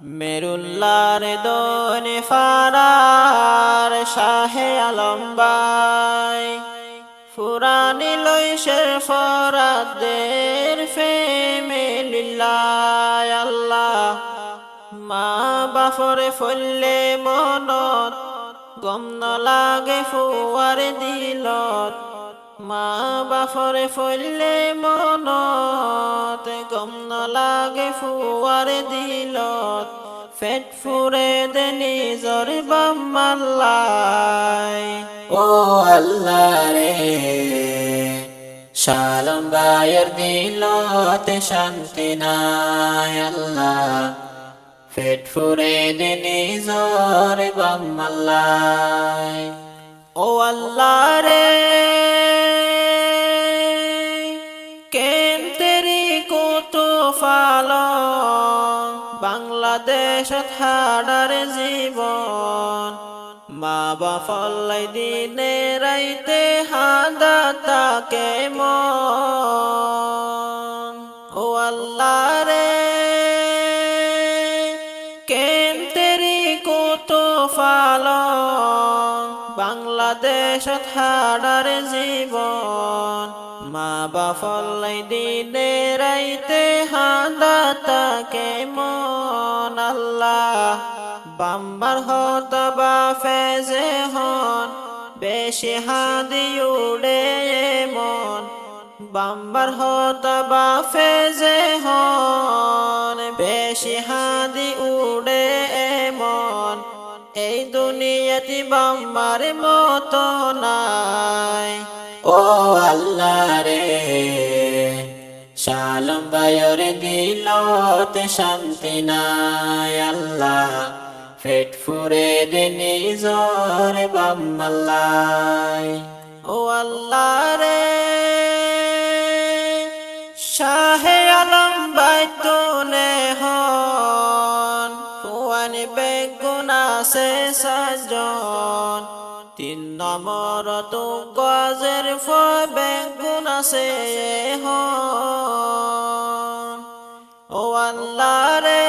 মেরুল্লার দোনে ফারার শাহে আলম্বাই ফুরানি লইশের ফরাদের ফেমেলিল্লাহ আল্লাহ মা বাফরে ফলে মনত গম নলাগে ফুয়ার দিলত মা বাফরে ফলে মনত গম নলাগে ফুয়ার দিলত ফেট ফুরে দে নিজর বাম্মাল্লাই ও আল্লাহ রে শালম বায়ের দিলতে শান্তি নাই আল্লাহ ফেট ফুরে দে নিজর বাম্মাল্লাই ও আল্লাহ রে কেন তেরি কত ফালো বাংলাদেশ হাডার জীবন মা বাফলাই দিনে রাইতে হাদা তাকে মন ও আল্লাহ রে কেন তেরি কত ফালো বাংলাদেশ হাডার জীবন মা বাফলাই দিনে রাইতে হাদা তাকে মন আল্লাহ বাম্বার হতা বা ফেজে হন বেশি হাদি উড়ে মন বাম্বার হতা বা ফেজে হন বেশি হাদি উড়ে মন এই দুনিয়াতে বাম্বার মতো নাই ও আল্লাহ রে শালম বায়র দিলতে শান্তি নাই আল্লাহ ফেট ফুরে দে নিজর বাম্মাল্লাই ও আল্লাহ রে শাহে আলম বাইতুনে হন ফুয়ানি বেগুন আছে সাজন 3 নম্বর তো গজের বেগুন আছে হন ও আল্লাহ রে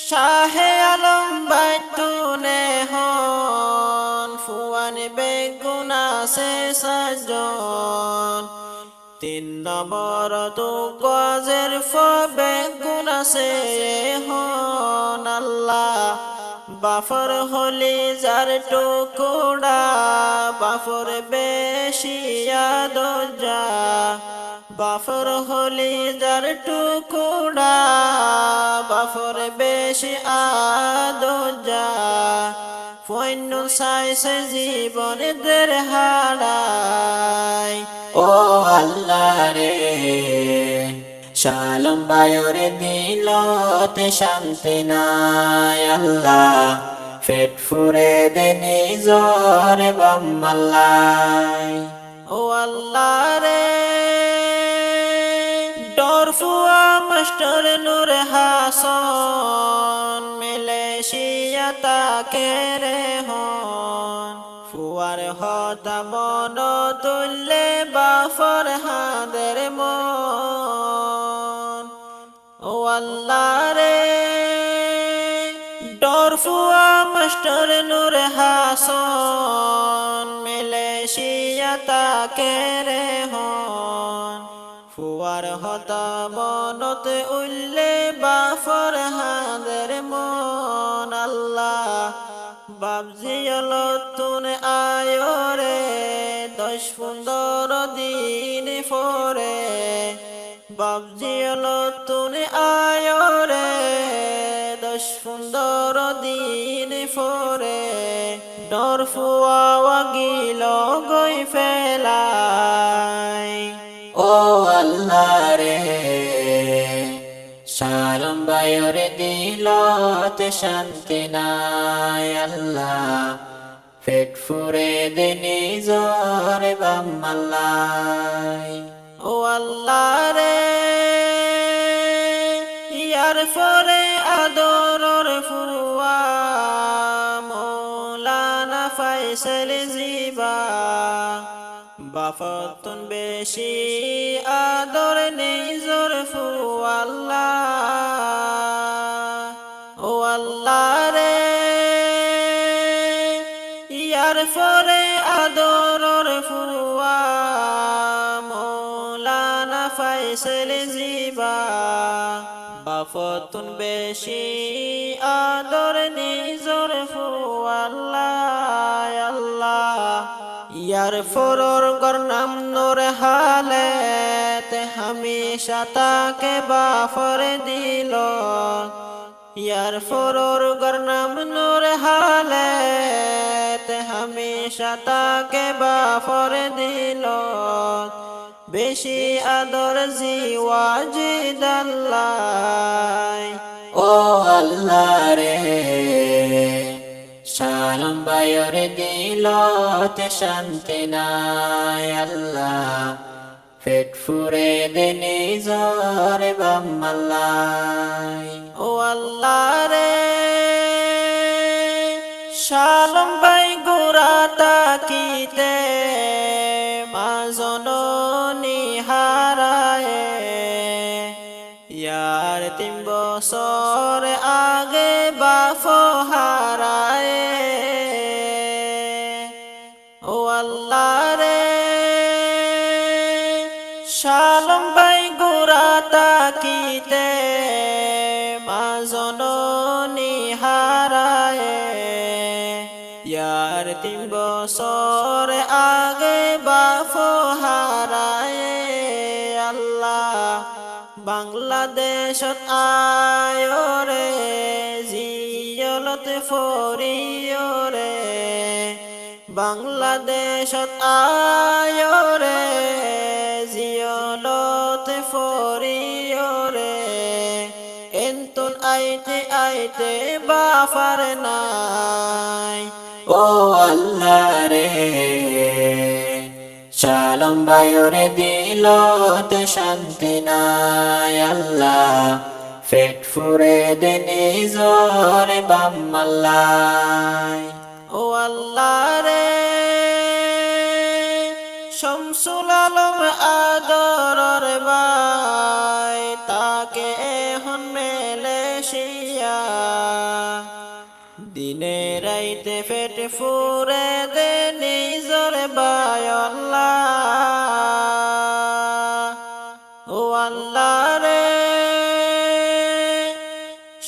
শাহে আলম বাইতুনে হন ফুয়ানি বেগুন আছে সাজন 3 নম্বর তো গজের বেগুন আছে হন আল্লাহ বাফর হলি যার টুকুড়া বাফর বেশিয়া দোজা বাফর হলি যার টুকুড়া বাফর বেশি আদোজা ফৈন্য সাইসে জীবন দের হারাই ও আল্লাহ রে শালম বায়র দিলতে শান্তি নাই আল্লাহ ফেট ফুরে দে নিজর বাম্মাল্লাই ও আল্লাহ রে ডরফুয়া মাস্টার নূর হাসন মালয়েশিয়া তাকে রে হন ফুয়ার হতা বন তুললে বাফর হাদের মন ও আল্লাহ রে ডরফুয়া মাস্টার নূর হাসন মালয়েশিয়া তাকে রে হন ফুয়ার হতা বনতে উল্লে বাফর হাদের মন আল্লাহ বাবজিয়ল তুন আয়রে 10-15 দিন পরে বাবজিয়ল তুন আয়রে 10-15 দিন পরে ডরফুয়া গিল গই ফেলাই ও আল্লাহ রে শালম বায়র দিলতে শান্তি নাই আল্লাহ ফেট ফুরে দে নিজর বাম্মাল্লাই ও আল্লাহ রে ইয়ার ফরে আদরর ফুয়া মৌলানা ফাইসাল জিবা বাফতুন বেশি আদর নেই জোর ফু আল্লাহ ইয়ার পরে আদরর ফুয়া মৌলানা ফাইসাল জিবা বাফতুন বেশি আদর নিজর ফুয়া আল্লাহ আল্লাহ ইয়ার ফরর গরনাম নূর হালেত হামেশা তাকে বাফর দিল ইয়ার ফরর গরনাম নূর হালেত হামেশা তাকে বাফর দিল বেশি আদর জিওয়াজিদ আল্লাহ ও আল্লাহ রে সালাম বায়র দিলতে শান্তি নাই আল্লাহ পেট ফুরে দিনি জরে বাম্মাল্লাই ও আল্লাহ রে সালাম বাই গোরা তাকিতে মা জননী হারায় ইয়ার 3 বছর আগে বাপ হারায় ও আল্লাহ রে সালাম বাই গোরা তাকিতে মা জননী হারায় ইয়ার 3 বছর আগে বাপ হারায় আল্লাহ বাংলাদেশত আয়রে জিয়লত ফরিয়রে বাংলাদেশত আয়রে জিয়লত ফরিয়রে এন্তন আইতে আইতে বাফার নাই ও আল্লাহ রে সালাম বায়রে দিলতে শান্তি নাই আল্লাহ পেট ফুরে দিনি জরে বাম্মাল্লাই ও আল্লাহ রে শামসুল আলম আদরর ভাই তাকে এখন মালয়েশিয়া দিনে রাইতে পেট ফুরে দে নিজর ভাই আল্লাহ ও আল্লাহ রে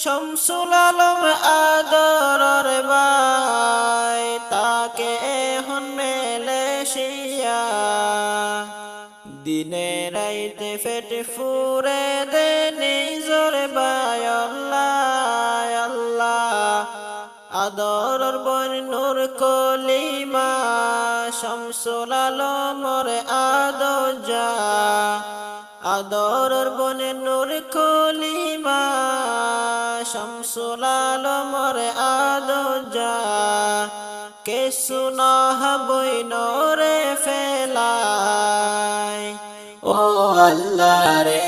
শামসুল আলম আদরর ভাই তাকে এখন মালয়েশিয়া দিনে রাইতে পেট ফুরে দে নিজর ভাই আল্লাহ আল্লাহ আদরর বোন নূর কলিমা শামসুল আলমর আদজা আদরর বোন নূর কলিমা শামসুল আলমর আদজা কে সুনা বই নরে ফেলাই ও আল্লাহ রে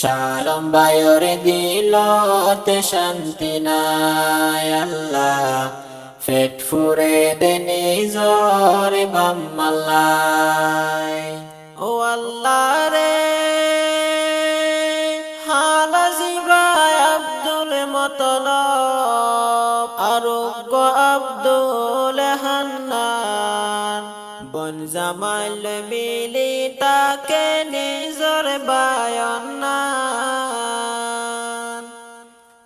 সালাম বায়রে দিলতে শান্তি নাই আল্লাহ পেট ফুরে দিনি জরে বাম্মাল্লাই ও আল্লাহ রে হালাজি ভাই আব্দুল মতলব আরোগ্য আব্দুল হান্নান বন জামাল মিলি তাকে নিজর বায়নান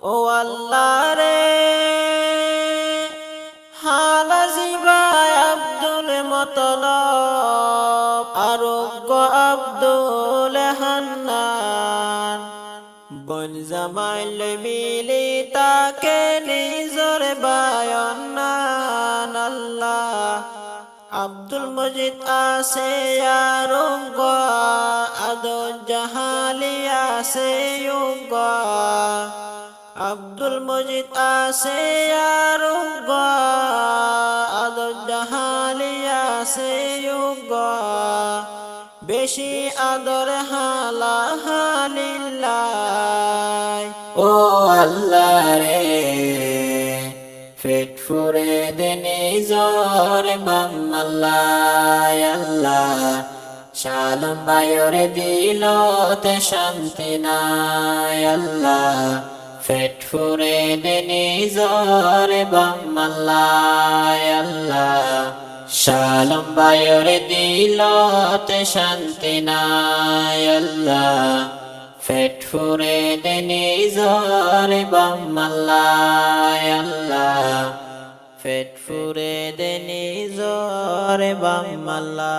ও আল্লাহ রে হালাজি ভাই আব্দুল মতলব আরোগ্য আব্দুল হান্নান বন জামাল মিলি তাকে নিজর বায়নান আল্লাহ আব্দুল মজিদ আছে আরোগ্য আদো জাহালি আছে যোগ্য আব্দুল মজিদ আছে আরোগ্য আদো জাহালি আছে যোগ্য বেশি আদর হালা হালিল্লাহ ও আল্লাহ রে পেট ফুরে দিনি জরে বাম্মাল্লাই আল্লাহ সালাম বায়রে দিলতে শান্তি নাই আল্লাহ পেট ফুরে দেনি জরে বাম্মাল্লাহ আল্লাহ শালম বায়ুর দিলতে শান্তি নাই আল্লাহ পেট ফুরে দেনি জরে বাম্মাল্লাহ আল্লাহ পেট ফুরে দেনি জরে বাম্মাল্লাহ